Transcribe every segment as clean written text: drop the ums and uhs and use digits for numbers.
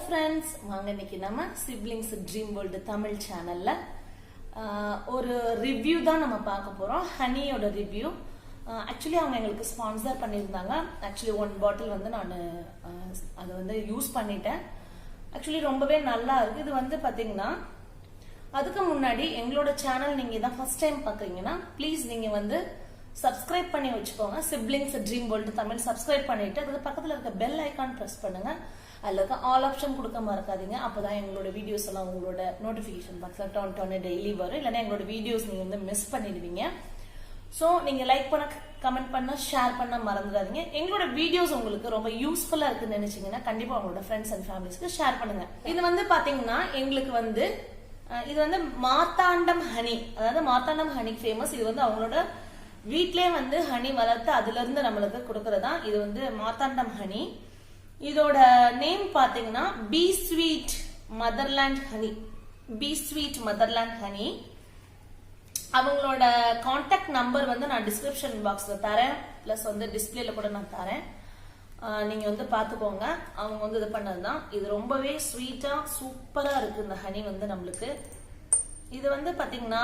friends, வாங்க இன்னைக்கு நம்ம Siblings Dreamworld Tamil channelல ஒரு ரிவ்யூ தான் நம்ம பார்க்க போறோம். ஹனியோட ரிவ்யூ. ஆக்சுவலி அவங்க எங்களுக்கு ஸ்பான்சர் பண்ணியிருந்தாங்க. ஆக்சுவலி 1 பாட்டில் வந்து நான் அதை வந்து யூஸ் பண்ணிட்டேன். ஆக்சுவலி ரொம்பவே நல்லா இருக்கு. இது வந்து பாத்தீங்கன்னா அதுக்கு முன்னாடி எங்களோட சேனல் நீங்க இதான் ஃபர்ஸ்ட் டைம் பாக்குறீங்கன்னா ப்ளீஸ் நீங்க வந்து சப்ஸ்கிரைப் பண்ணி வச்சுக்கோங்க. Siblings Dreamworld Tamil சப்ஸ்கிரைப் பண்ணிட்டு அதுக்கு பக்கத்துல இருக்க பெல் ஐகான் பிரஸ் பண்ணுங்க. அதுல இருக்க ஆல் ஆப்ஷன் கொடுக்க மறக்காதீங்க. அப்பதான் எங்களோட வீடியோஸ் எல்லாம் உங்களோட நோட்டிபிகேஷன் பாக்ஸ்ல டவுன் டெய்லி வரும். இல்லைன்னா எங்களோட வீடியோஸ் நீங்க வந்து மிஸ் பண்ணிடுவீங்க. ஸோ நீங்க லைக் பண்ண, கமெண்ட் பண்ண, ஷேர் பண்ண மறந்துடாதீங்க. எங்களோட வீடியோஸ் உங்களுக்கு ரொம்ப யூஸ்ஃபுல்லா இருக்குன்னு நினைச்சீங்கன்னா கண்டிப்பா உங்களோட ஃப்ரெண்ட்ஸ் அண்ட் ஃபேமிலிஸ்க்கு ஷேர் பண்ணுங்க. இது வந்து பாத்தீங்கன்னா எங்களுக்கு வந்து இது வந்து மார்த்தாண்டம் ஹனி, அதாவது மார்த்தாண்டம் ஹனி ஃபேமஸ். இது வந்து அவங்களோட வீட்லயே வந்து ஹனி வளர்த்து அதுல இருந்து நம்மளுக்கு கொடுக்கறதா. இது வந்து மார்த்தாண்டம் ஹனி. இதோட நேம் பாத்தீங்கன்னா பீ ஸ்வீட் மதர்லேண்ட் ஹனி. பீ ஸ்வீட் மதர்லேண்ட் ஹனி. அவங்களோட கான்டாக்ட் நம்பர் வந்து நான் டிஸ்கிரிப்ஷன் பாக்ஸ்ல தரேன், பிளஸ் வந்து டிஸ்பிளேல கூட நான் தரேன். நீங்க வந்து பாத்துக்கோங்க. அவங்க வந்து இது பண்ணதுதான். இது ரொம்பவே ஸ்வீட்டா சூப்பரா இருக்கு இந்த ஹனி வந்து நம்மளுக்கு. இது வந்து பாத்தீங்கன்னா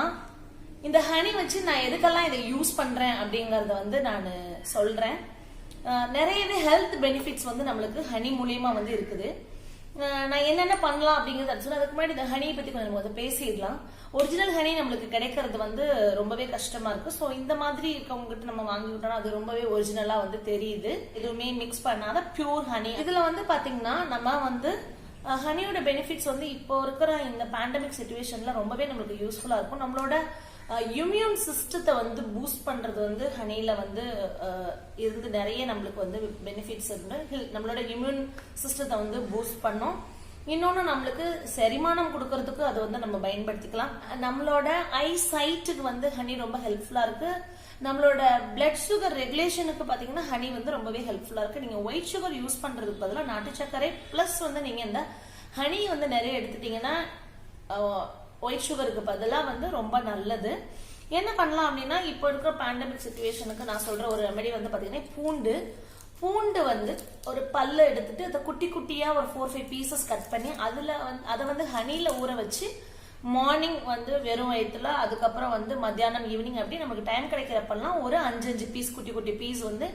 இந்த ஹனி வச்சு நான் எதுக்கெல்லாம் இதை யூஸ் பண்றேன் அப்படிங்கறத வந்து நான் சொல்றேன். நிறையவே ஹெல்த் பெனிஃபிட்ஸ் வந்து நம்மளுக்கு ஹனி மூலியமா வந்து இருக்குது. நான் என்னென்ன பண்ணலாம் அப்படிங்கறது சொன்னா அதுக்கு முன்னாடி இந்த ஹனியை பத்தி கொஞ்சம் பேசிடலாம். ஒரிஜினல் ஹனி நம்மளுக்கு கிடைக்கிறது வந்து ரொம்பவே கஷ்டமா இருக்கு. ஸோ இந்த மாதிரி இருக்கவங்க கிட்ட நம்ம வாங்கி விட்டோம்னா அது ரொம்பவே ஒரிஜினலா வந்து தெரியுது. எதுவுமே மிக்ஸ் பண்ணாத பியூர் ஹனி. இதுல வந்து பாத்தீங்கன்னா நம்ம வந்து ஹனியோட பெனிஃபிட்ஸ் வந்து இப்போ இருக்கிற இந்த பேண்டமிக் சிச்சுவேஷன்ல ரொம்பவே நம்மளுக்கு யூஸ்ஃபுல்லா இருக்கும். நம்மளோட இம்யூன் சிஸ்டத்தை வந்து பூஸ்ட் பண்றது வந்து ஹனில வந்து இருந்து நிறைய நம்மளுக்கு வந்து பெனிஃபிட்ஸ் இருந்து நம்மளோட இம்யூன் சிஸ்டத்தை வந்து பூஸ்ட் பண்ணும். இன்னொன்னு நம்மளுக்கு செரிமானம் கொடுக்கறதுக்கு அது வந்து நம்ம பயன்படுத்திக்கலாம். நம்மளோட ஐ சைட்டுக்கு வந்து ஹனி ரொம்ப ஹெல்ப்ஃபுல்லா இருக்கு. நம்மளோட பிளட் சுகர் ரெகுலேஷனுக்கு பாத்தீங்கன்னா ஹனி வந்து ரொம்பவே ஹெல்ப்ஃபுல்லா இருக்கு. நீங்க ஒயிட் சுகர் யூஸ் பண்றதுக்கு பதிலாக நாட்டு சர்க்கரை பிளஸ் வந்து நீங்க இந்த ஹனி வந்து நிறைய எடுத்துட்டீங்கன்னா ஒயிட் சுகருக்கு பதிலாக வந்து ரொம்ப நல்லது. என்ன பண்ணலாம் அப்படின்னா இப்போ இருக்கிற பேண்டமிக் சிச்சுவேஷனுக்கு நான் சொல்ற ஒரு ரெமெடி வந்து பாத்தீங்கன்னா பூண்டு வந்து ஒரு பல்ல எடுத்துட்டு அதை குட்டி குட்டியா ஒரு 4-5 பீசஸ் கட் பண்ணி அதை வந்து ஹனில ஊற வச்சு மார்னிங் வந்து வெறும் வயிற்றுல, அதுக்கப்புறம் வந்து மத்தியானம் ஈவினிங் அப்படி நமக்கு டைம் கிடைக்கிறப்பெல்லாம் ஒரு 5 பீஸ் குட்டி குட்டி பீஸ் வந்து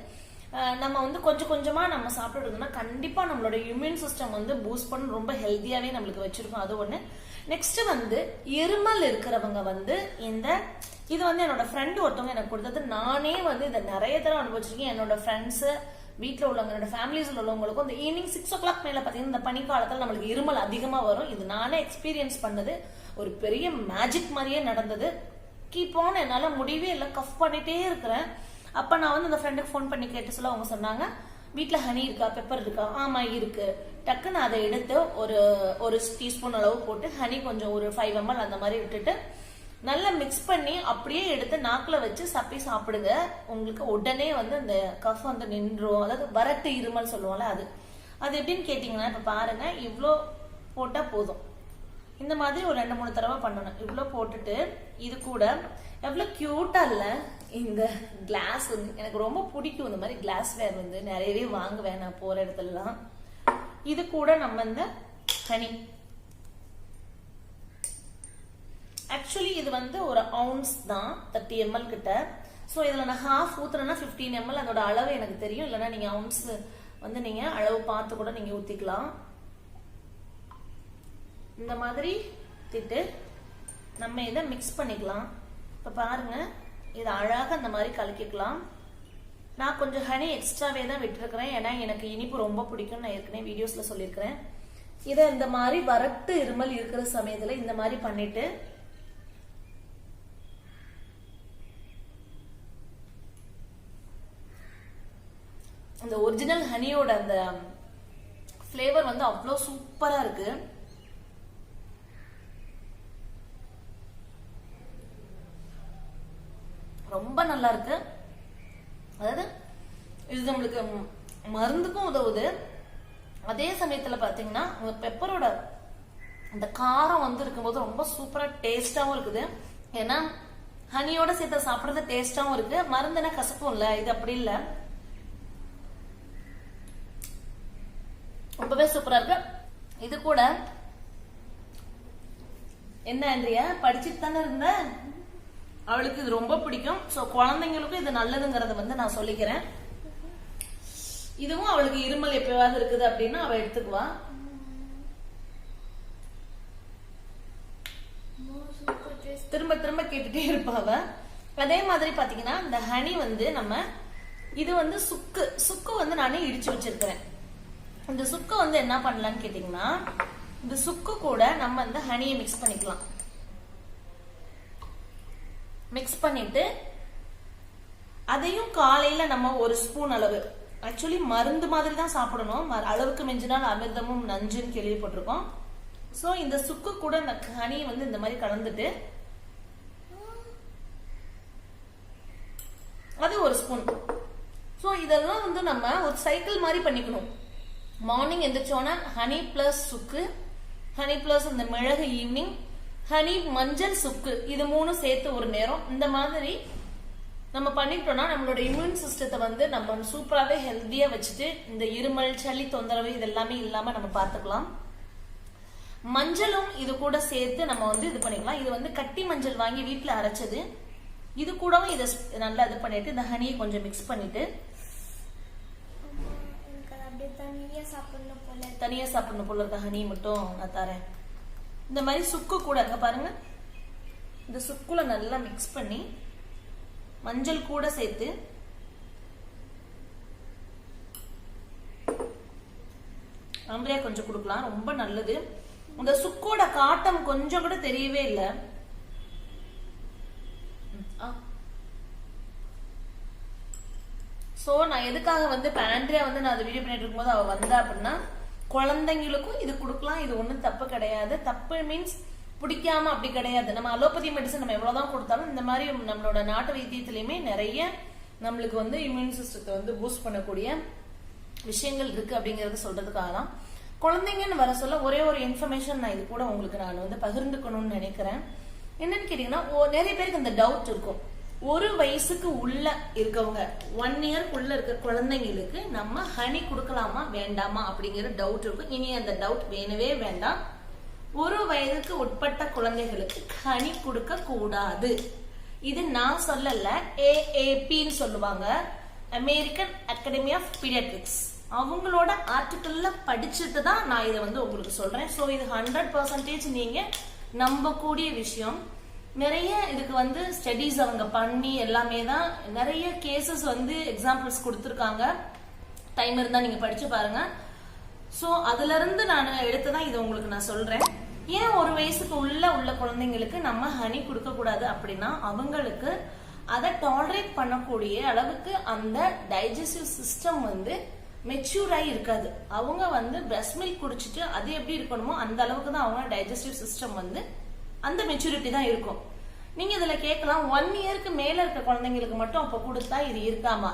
நம்ம வந்து கொஞ்சம் கொஞ்சமா நம்ம சாப்பிட்டுருந்தோம்னா கண்டிப்பா நம்மளோட இம்யூன் சிஸ்டம் வந்து பூஸ்ட் பண்ண ரொம்ப ஹெல்த்தியாவே நம்மளுக்கு வச்சிருக்கோம். அது ஒண்ணு. நெக்ஸ்ட் வந்து இருமல் இருக்கிறவங்க வந்து இது வந்து என்னோட ஃப்ரெண்டு ஒருத்தவங்க எனக்கு கொடுத்தது. நானே வந்து இதை நிறைய தடவை அனுபவிச்சிருக்கேன். என்னோட ஃப்ரெண்ட்ஸ், வீட்டில் உள்ளவங்க, என்னோட ஃபேமிலிஸ்ல உள்ளவங்களுக்கும் இந்த ஈவினிங் 6 o'clock மேல பாத்தீங்கன்னா இந்த பனிக்காலத்துல நம்மளுக்கு இருமல் அதிகமா வரும். இது நானே எக்ஸ்பீரியன்ஸ் பண்ணது. ஒரு பெரிய மேஜிக் மாதிரியே நடந்தது. கீப் ஆன், என்னால முடியவே இல்லை, கஃப் பண்ணிட்டே இருக்கிறேன். அப்ப நான் வந்து அந்த ஃப்ரெண்டுக்கு ஃபோன் பண்ணி கேட்டு சொல்ல அவங்க சொன்னாங்க, வீட்டுல ஹனி இருக்கா, பெப்பர் இருக்கா? ஆமா இருக்கு. டக்குன்னு அதை எடுத்து ஒரு டீஸ்பூன் அளவு போட்டு ஹனி கொஞ்சம் ஒரு 5 ml அந்த மாதிரி விட்டுட்டு நல்லா மிக்ஸ் பண்ணி அப்படியே எடுத்து நாக்குல வச்சு சப்பி சாப்பிடுங்க. உங்களுக்கு உடனே வந்து அந்த கஃப் வந்து நின்றும். அதாவது வரட்டு இருமல் சொல்லுவோம்ல, அது எப்படின்னு கேட்டீங்கன்னா இப்ப பாருங்க, இவ்வளோ போட்டா போதும். இந்த மாதிரி ஒரு 2-3 தடவை பண்ணணும். இவ்வளோ போட்டுட்டு இது கூட எவ்வளவு கியூட்டா இல்ல இந்த கிளாஸ் வந்து எனக்கு ரொம்ப பிடிக்கும். இந்த மாதிரி கிளாஸ் வேர் வந்து நிறையவே வாங்குவேன் நான் போற இடத்துலலாம். இது கூட நம்ம இந்த ஹனி, ஆக்சுவலி இது வந்து ஒரு ounce தான், 30 ml கிட்ட. ஸோ இதுல நான் ஹாஃப் ஊத்துறேன்னா 15 ml அதோட அளவு எனக்கு தெரியும். இல்லைன்னா நீங்க ounce வந்து நீங்க அளவு பார்த்து கூட நீங்க ஊத்திக்கலாம். இந்த மாதிரி திட்டு நம்ம இதை மிக்ஸ் பண்ணிக்கலாம். இப்ப பாருங்க, இதை அழகாக இந்த மாதிரி கலக்கிக்கலாம். நான் கொஞ்சம் ஹனி எக்ஸ்ட்ராவே தான் விட்டுருக்கிறேன், ஏன்னா எனக்கு இனிப்பு ரொம்ப பிடிக்கும். நான் ஏற்கனவே வீடியோஸ்ல சொல்லியிருக்கிறேன். இதை இந்த மாதிரி வரட்டு இருமல் இருக்கிற சமயத்துல இந்த மாதிரி பண்ணிட்டு அந்த ஒரிஜினல் ஹனியோட அந்த ஃபிளேவர் வந்து அவ்வளோ சூப்பரா இருக்கு. ரொம்ப நல்லா இருக்கு. அதாவது இது நம்மளுக்கு மருந்துக்கும் உதவுது. அதே சமயத்துல பாத்தீங்கன்னா பெப்பரோட அந்த காரம் வந்து இருக்கும்போது ரொம்ப சூப்பரா டேஸ்டாவும் இருக்குது. ஏன்னா ஹனியோட சேர்த்து சாப்பிடுறது டேஸ்டாவும் இருக்கு. மருந்துனா கசப்பும் இல்ல, இது அப்படி இல்ல, ரொம்பவே சூப்பரா இருக்கு. இது கூட என்ன ஆண்ட்ரியா படிச்சுட்டு தானே இருந்த, அவளுக்கு இது ரொம்ப பிடிக்கும். ஸோ குழந்தைங்களுக்கும் இது நல்லதுங்கிறத வந்து நான் சொல்லிக்கிறேன். இதுவும் அவளுக்கு இருமல் எப்பயாவது இருக்குது அப்படின்னா அவ எடுத்துக்குவா. திரும்ப திரும்ப கேட்டுட்டே இருப்பாவ. அதே மாதிரி பாத்தீங்கன்னா இந்த ஹனி வந்து நம்ம இது வந்து சுக்கு வந்து நானே இடிச்சு வச்சிருக்கிறேன். இந்த சுக்கு வந்து என்ன பண்ணலான்னு கேட்டீங்கன்னா, இந்த சுக்கு கூட நம்ம இந்த ஹனியை மிக்ஸ் பண்ணிக்கலாம். மிக்ஸ் பண்ணிட்டு அதையும் காலையில நம்ம ஒரு ஸ்பூன் அளவு, ஆக்சுவலி மருந்து மாதிரி தான் சாப்பிடணும், அளவுக்கு மிஞ்சினால் அமிர்தமும் நஞ்சுன்னு கேள்விப்பட்டிருக்கோம். சோ இந்த சுக்கு கூட இந்த ஹனி வந்து இந்த மாதிரி கலந்துட்டு அது ஒரு ஸ்பூன். சோ இதெல்லாம் வந்து நம்ம ஒரு சைக்கிள் மாதிரி பண்ணிக்கணும். மார்னிங் எந்திரிச்சோன்னா ஹனி பிளஸ் சுக்கு, ஹனி பிளஸ் இந்த மிளகு ஈவினிங், ஹனி மஞ்சள் சுக்கு, இது மூணு சேர்த்து ஒரு நேரம் இந்த மாதிரி நம்ம பண்ணிட்டோம்னா நம்மளோட இம்யூன் சிஸ்டத்தை வந்து நம்ம சூப்பராகவே ஹெல்த்தியா வச்சுட்டு இந்த இருமல் சளி தொந்தரவு இது எல்லாமே இல்லாம நம்ம பார்த்துக்கலாம். மஞ்சளும் இது கூட சேர்த்து நம்ம வந்து இது பண்ணிக்கலாம். இது வந்து கட்டி மஞ்சள் வாங்கி வீட்டுல அரைச்சது. இது கூடவும் இதை நல்லா இது பண்ணிட்டு இந்த ஹனியை கொஞ்சம் மிக்ஸ் பண்ணிட்டு தனியா சாப்பிடணும் போல இருக்க ஹனி மட்டும் நான் தரேன். இந்த மாதிரி சுக்கு கூட இருக்க பாருங்க, இந்த சுக்குல நல்லா மிக்ஸ் பண்ணி மஞ்சள் கூட சேர்த்து ஆம்பளையா கொஞ்சம் கொடுக்கலாம், ரொம்ப நல்லது. இந்த சுக்கோட காட்டம் கொஞ்சம் கூட தெரியவே இல்லை. சோ நான் எதுக்காக வந்து ஆண்ட்ரியா வந்து நான் அதை வீடியோ பண்ணிட்டு இருக்கும்போது அவ வந்தா அப்படின்னா, குழந்தைங்களுக்கும் இது கொடுக்கலாம், இது ஒண்ணும் தப்பு கிடையாது. தப்பு மீன்ஸ் பிடிக்காம அப்படி கிடையாது. நம்ம அலோபதி மெடிசன் நம்ம எவ்வளவுதான் கொடுத்தாலும் இந்த மாதிரி நம்மளோட நாட்டு வைத்தியத்திலயுமே நிறைய நம்மளுக்கு வந்து இம்யூன் சிஸ்டத்தை வந்து பூஸ்ட் பண்ணக்கூடிய விஷயங்கள் இருக்கு அப்படிங்கறத சொல்றதுக்காக தான். குழந்தைங்கன்னு வர சொல்ல ஒரே ஒரு இன்ஃபர்மேஷன் நான் இது கூட உங்களுக்கு நான் வந்து பகிர்ந்துக்கணும்னு நினைக்கிறேன். என்னன்னு கேட்டீங்கன்னா, நிறைய பேருக்கு இந்த டவுட் இருக்கும். ஒரு வயசுக்கு உள்ள இருக்கவங்க 1 இயர்க்குள்ள இருக்க குழந்தைங்களுக்கு நம்ம ஹனி கொடுக்கலாமா வேண்டாமா அப்படிங்கிற டவுட் இருக்கும். இனி அந்த டவுட் வேணவே வேண்டாம். 1 வயதுக்கு உட்பட்ட குழந்தைகளுக்கு ஹனி கொடுக்க கூடாது. இது நான் சொல்லல, AAPன்னு சொல்லுவாங்க, அமெரிக்கன் அகாடமி ஆஃப் பீடியாட்ரிக்ஸ். அவங்களோட ஆர்டிக்கல்ல படிச்சுட்டு தான் நான் இதை வந்து உங்களுக்கு சொல்றேன். ஸோ இது 100% நீங்க நம்பக்கூடிய விஷயம். நிறைய இதுக்கு வந்து ஸ்டடிஸ் அவங்க பண்ணி எல்லாமே தான் நிறைய கேசஸ் வந்து எக்ஸாம்பிள்ஸ் கொடுத்துருக்காங்க. டைம் இருந்தா நீங்க படிச்சு பாருங்க. ஸோ அதுல இருந்து நான் எடுத்துதான் இதை உங்களுக்கு நான் சொல்றேன். ஏன் 1 வயசுக்கு உள்ள குழந்தைங்களுக்கு நம்ம ஹனி கொடுக்க கூடாது அப்படின்னா, அவங்களுக்கு அதை டாலரேட் பண்ணக்கூடிய அளவுக்கு அந்த டைஜஸ்டிவ் சிஸ்டம் வந்து மெச்சூர் ஆகி இருக்காது. அவங்க வந்து பிரஸ்ட் மில்க் குடிச்சிட்டு அது எப்படி இருக்கணுமோ அந்த அளவுக்கு தான் அவங்க டைஜஸ்டிவ் சிஸ்டம் வந்து அந்த மெச்சூரிட்டி தான் இருக்கும். நீங்க இதுல கேட்கலாம், 1 இயருக்கு மேல இருக்க குழந்தைங்களுக்கு மட்டும் அப்ப கொடுத்தா இது இருக்காமா,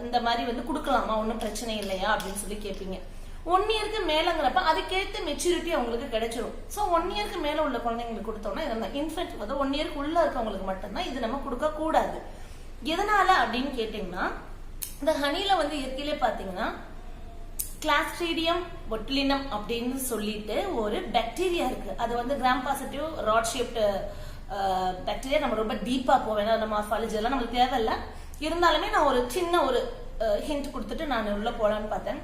இந்த மாதிரி வந்து கொடுக்கலாமா, ஒன்னும் பிரச்சனை இல்லையா அப்படின்னு சொல்லி கேட்பீங்க. 1 இயருக்கு மேலங்கிறப்ப அதுக்கேற்ற மெச்சூரிட்டி அவங்களுக்கு கிடைச்சிடும். ஸோ 1 இயருக்கு மேல உள்ள குழந்தைங்களுக்கு கொடுத்தோம்னா இதெல்லாம் இன்ஃபென்ட் வந்து 1 இயருக்கு உள்ள இருக்கவங்களுக்கு மட்டும்தான் இது நம்ம கொடுக்க கூடாது. எதனால அப்படின்னு கேட்டீங்கன்னா, இந்த ஹனில வந்து இயற்கையிலே பாத்தீங்கன்னா கிளாஸ்ட்ரீடியம் பொட்டுலினம் அப்படின்னு சொல்லிட்டு ஒரு பாக்டீரியா இருக்கு. அது வந்து gram positive rod shaped bacteria. நம்ம ரொம்ப டீப்பா போவேன், நம்ம மார்ஃபாலஜி எல்லாம் நம்மளுக்கு தேவையில்லை. இருந்தாலுமே நான் ஒரு சின்ன ஒரு ஹிண்ட் கொடுத்துட்டு நான் உள்ள போலான்னு பார்த்தேன்.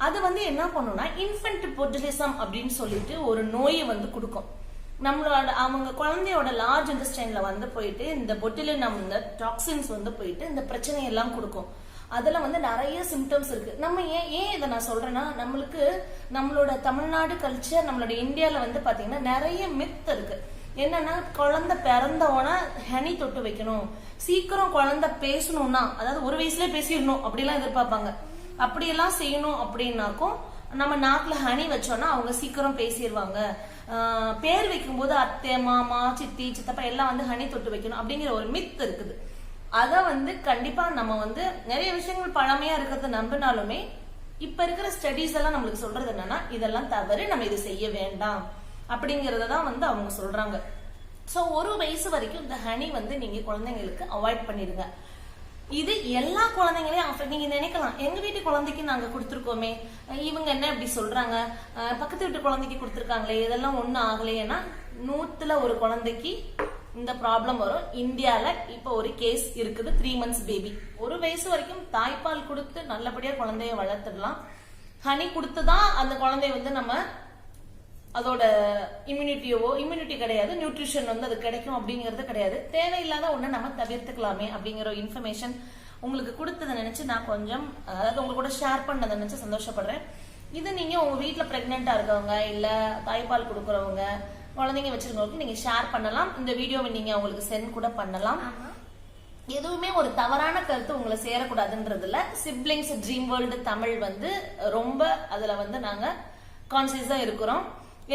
அது வந்து என்ன பண்ணும்னா இன்ஃபென்ட் பொட்டுலிசம் அப்படின்னு சொல்லிட்டு ஒரு நோயை வந்து கொடுக்கும். நம்மளோட அவங்க குழந்தையோட லார்ஜ் இன்டெஸ்டைன்ல வந்து போயிட்டு இந்த பொட்டுலினம் இந்த டாக்ஸின்ஸ் வந்து போயிட்டு இந்த பிரச்சனையெல்லாம் கொடுக்கும். அதுல வந்து நிறைய சிம்டம்ஸ் இருக்கு. நம்ம ஏன் இதை நான் சொல்றேன்னா, நம்மளுக்கு நம்மளோட தமிழ்நாடு கல்ச்சர், நம்மளோட இந்தியால வந்து பாத்தீங்கன்னா நிறைய மித் இருக்கு. என்னன்னா, குழந்தை பிறந்தவன ஹனி தொட்டு வைக்கணும், சீக்கிரம் குழந்தை பேசணும்னா, அதாவது 1 வயசுலயே பேசிடணும் அப்படிலாம் எதிர்பார்ப்பாங்க. அப்படியெல்லாம் செய்யணும் அப்படின்னாக்கும் நம்ம நாக்குல ஹனி வச்சோம்னா அவங்க சீக்கிரம் பேசிடுவாங்க. பேர் வைக்கும் போது அத்தை மாமா சித்தி சித்தப்பா எல்லாம் வந்து ஹனி தொட்டு வைக்கணும் அப்படிங்கிற ஒரு மித் இருக்குது. அத வந்து கண்டிப்பா நம்ம வந்து நிறைய விஷயங்கள் பழமையா இருக்கிறத நம்பினாலுமே இப்ப இருக்கிற ஸ்டடிஸ் எல்லாம் நம்மளுக்கு சொல்றது என்னன்னா, இதெல்லாம் தவறு, நம்ம இது செய்ய வேண்டாம் அப்படிங்கறதான் வந்து அவங்க சொல்றாங்க. சோ 1 வயசு வரைக்கும் இந்த ஹனி வந்து நீங்க குழந்தைங்களுக்கு அவாய்ட் பண்ணிடுங்க. இது எல்லா குழந்தைங்களையும் நீங்க நினைக்கலாம், எங்க வீட்டு குழந்தைக்கு நாங்க கொடுத்துருக்கோமே, இவங்க என்ன இப்படி சொல்றாங்க, பக்கத்து வீட்டு குழந்தைக்கு கொடுத்துருக்காங்களே, இதெல்லாம் ஒண்ணும் ஆகலையேன்னா 100ல ஒரு குழந்தைக்கு இந்த ப்ராப்ளம் வரும். இந்தியால இப்ப ஒரு கேஸ் இருக்குது. 3 months பேபி. 1 வயசு வரைக்கும் தாய்ப்பால் கொடுத்து நல்லபடியா குழந்தைய வளர்த்துடலாம். ஹனி கொடுத்துதான் அந்த குழந்தைய வந்து நம்ம அதோட இம்யூனிட்டி கிடையாது, நியூட்ரிஷன் வந்து அது கிடைக்கும் அப்படிங்கிறது கிடையாது. தேவையில்லாத ஒண்ணு நம்ம தவிர்த்துக்கலாமே அப்படிங்கிற ஒரு இன்ஃபர்மேஷன் உங்களுக்கு கொடுத்ததை நினைச்சு நான் கொஞ்சம், அதாவது உங்க கூட ஷேர் பண்ணதை நினைச்சு சந்தோஷப்படுறேன். இது நீங்க உங்க வீட்டுல பிரெக்னெண்டா இருக்கவங்க, இல்ல தாய்ப்பால் கொடுக்கறவங்க, குழந்தைங்க வச்சிருக்கவங்களுக்கு நீங்க ஷேர் பண்ணலாம். இந்த வீடியோவை நீங்க உங்களுக்கு சென்ட் கூட பண்ணலாம். எதுவுமே ஒரு தவறான கருத்து உங்களை சேரக்கூடாதுன்றதுல சிப்ளிங்ஸ் ட்ரீம் வேர்ல்டு தமிழ் வந்து ரொம்ப அதுல வந்து நாங்க கான்சியஸா இருக்கிறோம்.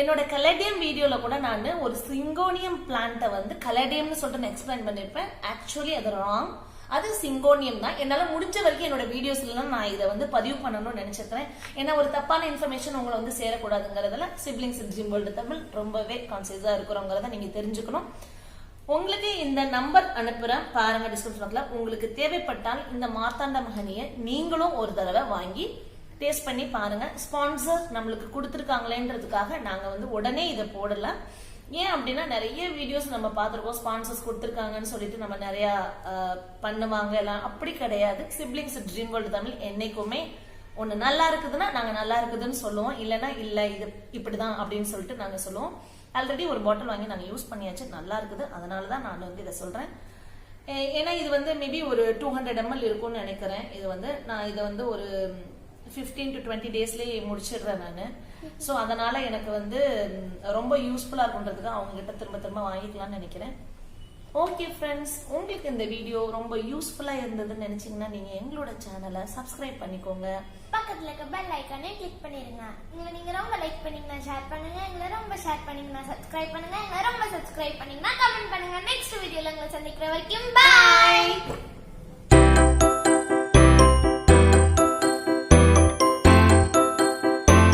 என்னோட கலடியம் வீடியோல கூட நான் ஒரு சிங்கோனியம் பிளான்ட்டை வந்து கலடியம்னு சொல்லிட்டு எக்ஸ்பிளைன் பண்ணிருப்பேன். ஆக்சுவலி அது ராங், அது சிங்கோனியம் தான். என்னால முடிஞ்ச வரைக்கும் என்னோட வீடியோஸ்ல நான் இதை வந்து பதிவு பண்ணணும்னு நினைச்சிருக்கேன். ஏன்னா ஒரு தப்பான இன்ஃபர்மேஷன் உங்களை வந்து சேரக்கூடாதுங்கிறதுல சிப்ளிங்ஸ் ட்ரீம் வேர்ல்டு தமிழ் ரொம்பவே கான்சியஸா இருக்கிறோங்கிறத நீங்க தெரிஞ்சுக்கணும். உங்களுக்கு இந்த நம்பர் அனுப்புறேன் பாருங்க டிஸ்கிரிப்ஷன்ல. உங்களுக்கு தேவைப்பட்டால் இந்த மார்த்தாண்டம் ஹனியை நீங்களும் ஒரு தடவை வாங்கி டேஸ்ட் பண்ணி பாருங்க. ஸ்பான்சர் நம்மளுக்கு கொடுத்துருக்காங்களேன்றதுக்காக நாங்க வந்து உடனே இதை போடல. ஏன் அப்படின்னா நிறைய வீடியோஸ் நம்ம பார்த்துருக்கோம், ஸ்பான்சர்ஸ் கொடுத்துருக்காங்கன்னு சொல்லிட்டு நம்ம நிறைய பண்ணுவாங்க எல்லாம். அப்படி கிடையாது. சிப்ளிங்ஸ் ட்ரீம் வேர்ல்டு தமிழ் என்னைக்குமே ஒண்ணு நல்லா இருக்குதுன்னா நாங்க நல்லா இருக்குதுன்னு சொல்லுவோம், இல்லைன்னா இல்ல இது இப்படிதான் அப்படின்னு சொல்லிட்டு நாங்க சொல்லுவோம். ஆல்ரெடி ஒரு பாட்டில் வாங்கி நாங்க யூஸ் பண்ணியாச்சு, நல்லா இருக்குது. அதனாலதான் நான் வந்து இதை சொல்றேன். ஏன்னா இது வந்து மேபி ஒரு 200 ml இருக்கும்னு நினைக்கிறேன். இது வந்து நான் இதை வந்து ஒரு 15 to 20 டேஸ்லயே முடிச்சிடுறேன் நானு. சோ அதனால எனக்கு வந்து ரொம்ப யூஸ்ஃபுல்லா இருக்குன்றதுக்கு அவங்க கிட்ட திரும்ப வாங்கிக்கலாம்னு நினைக்கிறேன். ஓகே ஃப்ரெண்ட்ஸ், உங்களுக்கு இந்த வீடியோ ரொம்ப யூஸ்ஃபுல்லா இருந்ததுன்னு நினைச்சீங்கன்னா நீங்க எங்களோட சேனலை சப்ஸ்கிரைப் பண்ணிக்கோங்க. பக்கத்துல இருக்க பெல் ஐகானை கிளிக் பண்ணிருங்க. நீங்க ரொம்ப லைக் பண்ணீங்கன்னா ஷேர் பண்ணுங்க, எங்களை ரொம்ப ஷேர் பண்ணீங்கன்னா சப்ஸ்கிரைப் பண்ணுங்க, எங்களை ரொம்ப சப்ஸ்கிரைப் பண்ணீங்கன்னா கமெண்ட் பண்ணுங்க. நெக்ஸ்ட் வீடியோல உங்களை சந்திக்கிற வரைக்கும் பை.